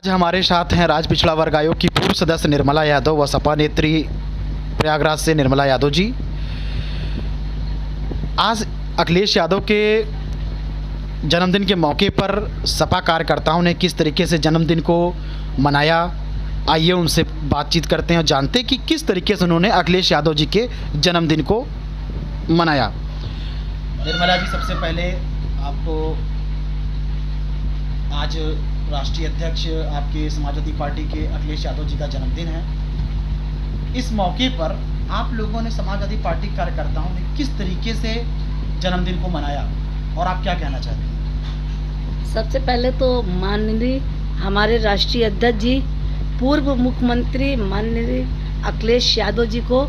आज हमारे साथ हैं राज्य पिछड़ा वर्ग आयोग की पूर्व सदस्य निर्मला यादव व सपा नेत्री प्रयागराज से निर्मला यादव जी। आज अखिलेश यादव के जन्मदिन के मौके पर सपा कार्यकर्ताओं ने किस तरीके से जन्मदिन को मनाया, आइए उनसे बातचीत करते हैं और जानते हैं कि किस तरीके से उन्होंने अखिलेश यादव जी के जन्मदिन को मनाया। निर्मला जी, सबसे पहले आपको आज राष्ट्रीय अध्यक्ष आपके समाजवादी पार्टी के अखिलेश यादव जी का जन्मदिन है। इस मौके पर आप लोगों ने, समाजवादी पार्टी कार्यकर्ताओं ने किस तरीके से जन्मदिन को मनाया और आप क्या कहना चाहते हैं? सबसे पहले तो माननीय हमारे राष्ट्रीय अध्यक्ष जी, पूर्व मुख्यमंत्री माननीय अखिलेश यादव जी को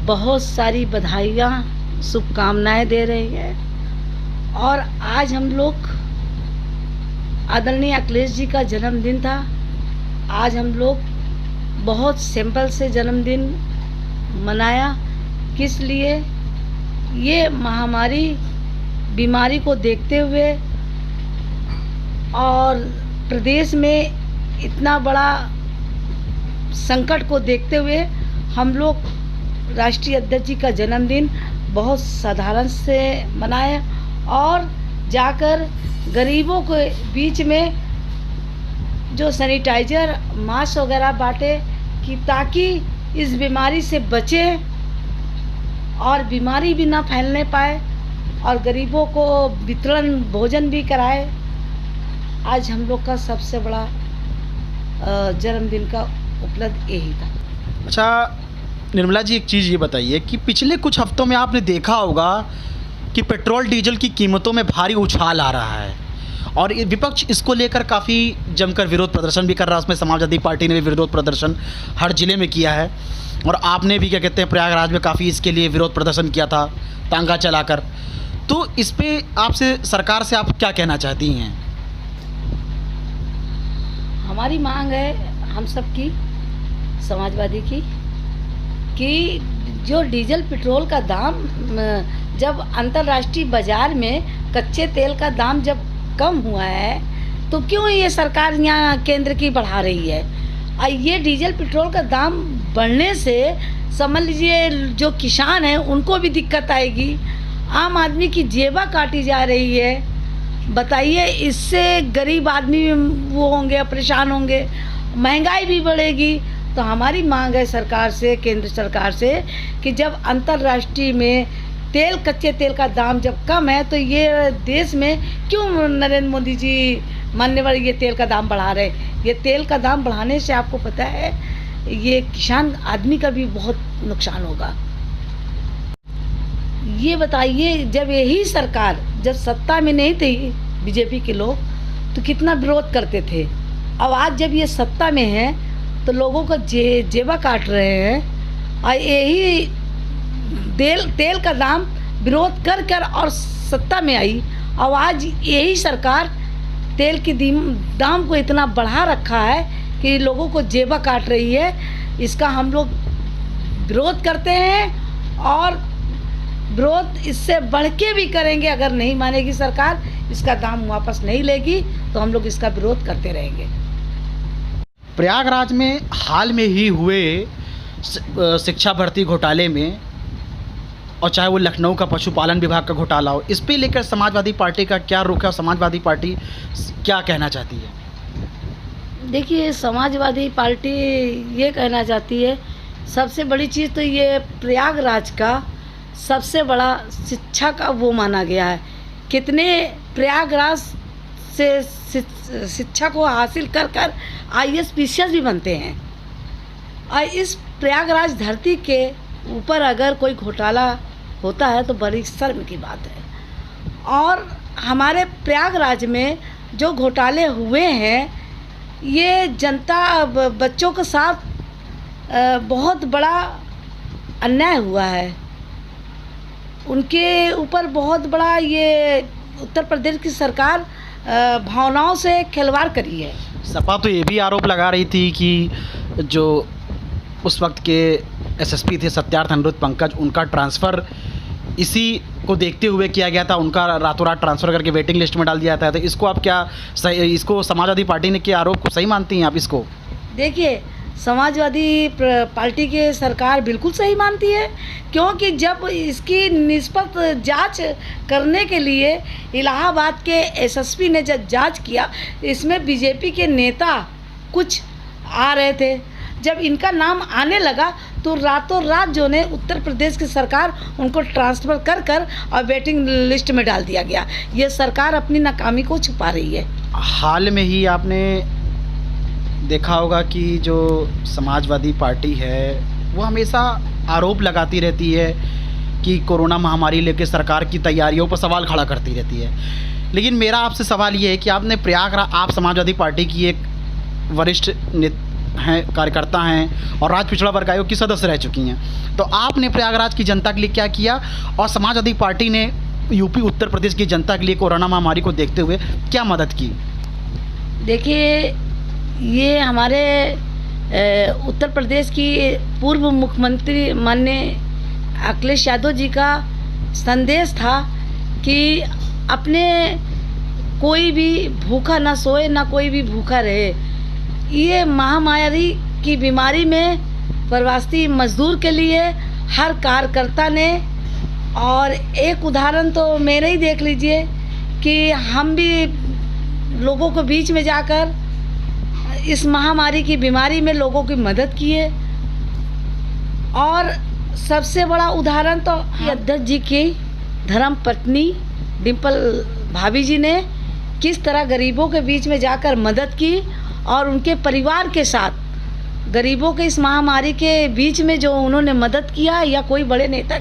बहुत सारी बधाइयाँ, शुभकामनाएं दे रहे हैं। और आज हम लोग आदरणीय अखिलेश जी का जन्मदिन था। आज हम लोग बहुत सिंपल से जन्मदिन मनाया। किस लिए? ये महामारी बीमारी को देखते हुए और प्रदेश में इतना बड़ा संकट को देखते हुए हम लोग राष्ट्रीय अध्यक्ष जी का जन्मदिन बहुत साधारण से मनाए और जाकर गरीबों के बीच में जो सैनिटाइज़र, मास्क वगैरह बांटे कि ताकि इस बीमारी से बचे और बीमारी भी ना फैलने पाए और गरीबों को वितरण भोजन भी कराए। आज हम लोग का सबसे बड़ा जन्मदिन का उपलब्ध यही था। अच्छा निर्मला जी, एक चीज़ ये बताइए कि पिछले कुछ हफ्तों में आपने देखा होगा कि पेट्रोल डीजल की कीमतों में भारी उछाल आ रहा है और विपक्ष इसको लेकर काफ़ी जमकर विरोध प्रदर्शन भी कर रहा है। उसमें समाजवादी पार्टी ने भी विरोध प्रदर्शन हर ज़िले में किया है और आपने भी, क्या कहते हैं, प्रयागराज में काफ़ी इसके लिए विरोध प्रदर्शन किया था तांगा चलाकर। तो इस पे आपसे, सरकार से आप क्या कहना चाहती हैं? हमारी मांग है हम सब की, समाजवादी की, कि जो डीजल पेट्रोल का दाम जब अंतर्राष्ट्रीय बाज़ार में कच्चे तेल का दाम जब कम हुआ है तो क्यों ये सरकार यहाँ केंद्र की बढ़ा रही है? और ये डीजल पेट्रोल का दाम बढ़ने से समझ लीजिए जो किसान हैं उनको भी दिक्कत आएगी, आम आदमी की जेबा काटी जा रही है। बताइए, इससे गरीब आदमी वो होंगे, परेशान होंगे, महंगाई भी बढ़ेगी। तो हमारी मांग है सरकार से, केंद्र सरकार से, कि जब अंतर्राष्ट्रीय में तेल, कच्चे तेल का दाम जब कम है तो ये देश में क्यों नरेंद्र मोदी जी मान्यवर ये तेल का दाम बढ़ा रहे? ये तेल का दाम बढ़ाने से आपको पता है ये किसान आदमी का भी बहुत नुकसान होगा। ये बताइए, जब यही सरकार जब सत्ता में नहीं थी बीजेपी के लोग तो कितना विरोध करते थे। अब आज जब ये सत्ता में है तो लोगों का जेबा काट रहे हैं और यही तेल का दाम विरोध कर कर और सत्ता में आई। और आज यही सरकार तेल की दाम को इतना बढ़ा रखा है कि लोगों को जेबा काट रही है। इसका हम लोग विरोध करते हैं और विरोध इससे बढ़ के भी करेंगे। अगर नहीं मानेगी सरकार, इसका दाम वापस नहीं लेगी तो हम लोग इसका विरोध करते रहेंगे। प्रयागराज में हाल में ही हुए शिक्षा भर्ती घोटाले में, और चाहे वो लखनऊ का पशुपालन विभाग का घोटाला हो, इस पे लेकर समाजवादी पार्टी का क्या रुख है और समाजवादी पार्टी क्या कहना चाहती है? देखिए, समाजवादी पार्टी ये कहना चाहती है, सबसे बड़ी चीज़ तो ये प्रयागराज का सबसे बड़ा शिक्षा का वो माना गया है। कितने प्रयागराज से शिक्षा को हासिल कर कर IAS PCS भी बनते हैं। और इस प्रयागराज धरती के ऊपर अगर कोई घोटाला होता है तो बड़ी शर्म की बात है। और हमारे प्रयागराज में जो घोटाले हुए हैं, ये जनता बच्चों के साथ बहुत बड़ा अन्याय हुआ है। उनके ऊपर बहुत बड़ा ये उत्तर प्रदेश की सरकार भावनाओं से खिलवाड़ करी है। सपा तो ये भी आरोप लगा रही थी कि जो उस वक्त के SSP थे सत्यार्थ अनिरुद्ध पंकज, उनका ट्रांसफ़र इसी को देखते हुए किया गया था, उनका रातों रात ट्रांसफ़र करके वेटिंग लिस्ट में डाल दिया था। तो इसको आप क्या इसको समाजवादी पार्टी ने के आरोप को सही मानती हैं आप इसको? देखिए, समाजवादी पार्टी के सरकार बिल्कुल सही मानती है, क्योंकि जब इसकी निष्पक्ष जांच करने के लिए इलाहाबाद के एसएसपी ने जब जांच किया, इसमें बीजेपी के नेता कुछ आ रहे थे। जब इनका नाम आने लगा तो रातों रात जो ने उत्तर प्रदेश की सरकार उनको ट्रांसफ़र कर कर और वेटिंग लिस्ट में डाल दिया गया। ये सरकार अपनी नाकामी को छुपा रही है। हाल में ही आपने देखा होगा कि जो समाजवादी पार्टी है वो हमेशा आरोप लगाती रहती है कि कोरोना महामारी लेके सरकार की तैयारियों पर सवाल खड़ा करती रहती है। लेकिन मेरा आपसे सवाल ये है कि आपने प्रयागराज, आप समाजवादी पार्टी की एक वरिष्ठ हैं, कार्यकर्ता हैं और राज्य पिछड़ा वर्ग आयोग की सदस्य रह चुकी हैं, तो आपने प्रयागराज की जनता के लिए क्या किया और समाजवादी पार्टी ने यूपी उत्तर प्रदेश की जनता के लिए कोरोना महामारी को देखते हुए क्या मदद की? देखिए, ये हमारे उत्तर प्रदेश की पूर्व मुख्यमंत्री माननीय अखिलेश यादव जी का संदेश था कि अपने कोई भी भूखा ना सोए, ना कोई भी भूखा रहे। ये महामारी की बीमारी में प्रवासी मजदूर के लिए हर कार्यकर्ता ने, और एक उदाहरण तो मेरे ही देख लीजिए कि हम भी लोगों के बीच में जाकर इस महामारी की बीमारी में लोगों की मदद की है। और सबसे बड़ा उदाहरण तो अध्यक्ष जी की धर्म पत्नी डिम्पल भाभी जी ने किस तरह गरीबों के बीच में जाकर मदद की और उनके परिवार के साथ गरीबों के इस महामारी के बीच में जो उन्होंने मदद किया, या कोई बड़े नेता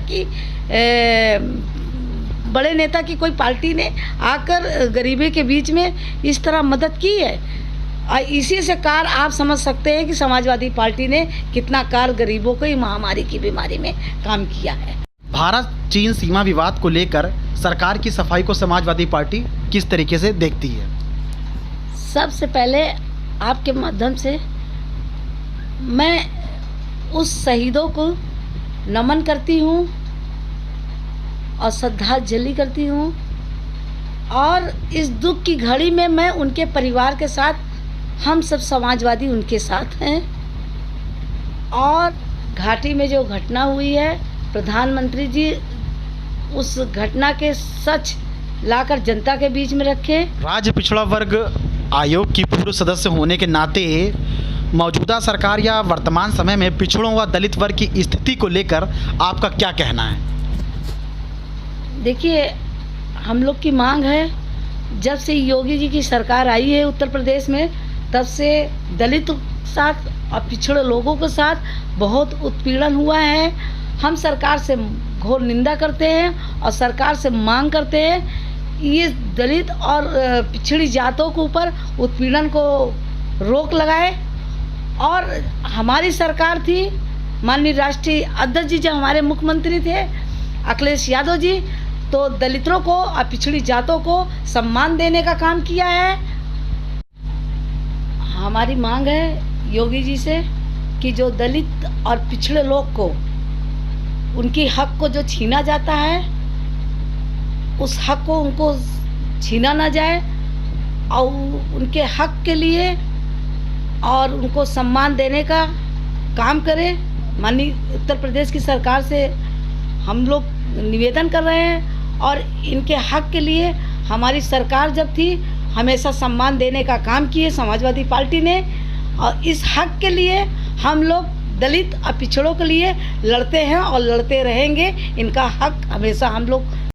की कोई पार्टी ने आकर गरीबी के बीच में इस तरह मदद की है। और इसी से कार आप समझ सकते हैं कि समाजवादी पार्टी ने कितना कार गरीबों को महामारी की बीमारी में काम किया है। भारत चीन सीमा विवाद को लेकर सरकार की सफाई को समाजवादी पार्टी किस तरीके से देखती है? सबसे पहले आपके माध्यम से मैं उस शहीदों को नमन करती हूँ और श्रद्धांजलि करती हूँ, और इस दुख की घड़ी में मैं उनके परिवार के साथ, हम सब समाजवादी उनके साथ हैं। और घाटी में जो घटना हुई है, प्रधानमंत्री जी उस घटना के सच लाकर जनता के बीच में रखे। राज्य पिछड़ा वर्ग आयोग की पूर्व सदस्य होने के नाते मौजूदा सरकार या वर्तमान समय में पिछड़ों व दलित वर्ग की स्थिति को लेकर आपका क्या कहना है? देखिए, हम लोग की मांग है, जब से योगी जी की सरकार आई है उत्तर प्रदेश में, तब से दलित के साथ और पिछड़े लोगों के साथ बहुत उत्पीड़न हुआ है। हम सरकार से घोर निंदा करते हैं और सरकार से मांग करते हैं ये दलित और पिछड़ी जातों के ऊपर उत्पीड़न को रोक लगाए। और हमारी सरकार थी, माननीय राष्ट्रीय अध्यक्ष जी जब हमारे मुख्यमंत्री थे अखिलेश यादव जी, तो दलितों को और पिछड़ी जातों को सम्मान देने का काम किया है। हमारी मांग है योगी जी से कि जो दलित और पिछड़े लोग को उनकी हक को जो छीना जाता है, उस हक को उनको छीना ना जाए और उनके हक के लिए और उनको सम्मान देने का काम करे। माननीय उत्तर प्रदेश की सरकार से हम लोग निवेदन कर रहे हैं, और इनके हक के लिए हमारी सरकार जब थी हमेशा सम्मान देने का काम किए समाजवादी पार्टी ने, और इस हक के लिए हम लोग दलित और पिछड़ों के लिए लड़ते हैं और लड़ते रहेंगे। इनका हक हमेशा हम लोग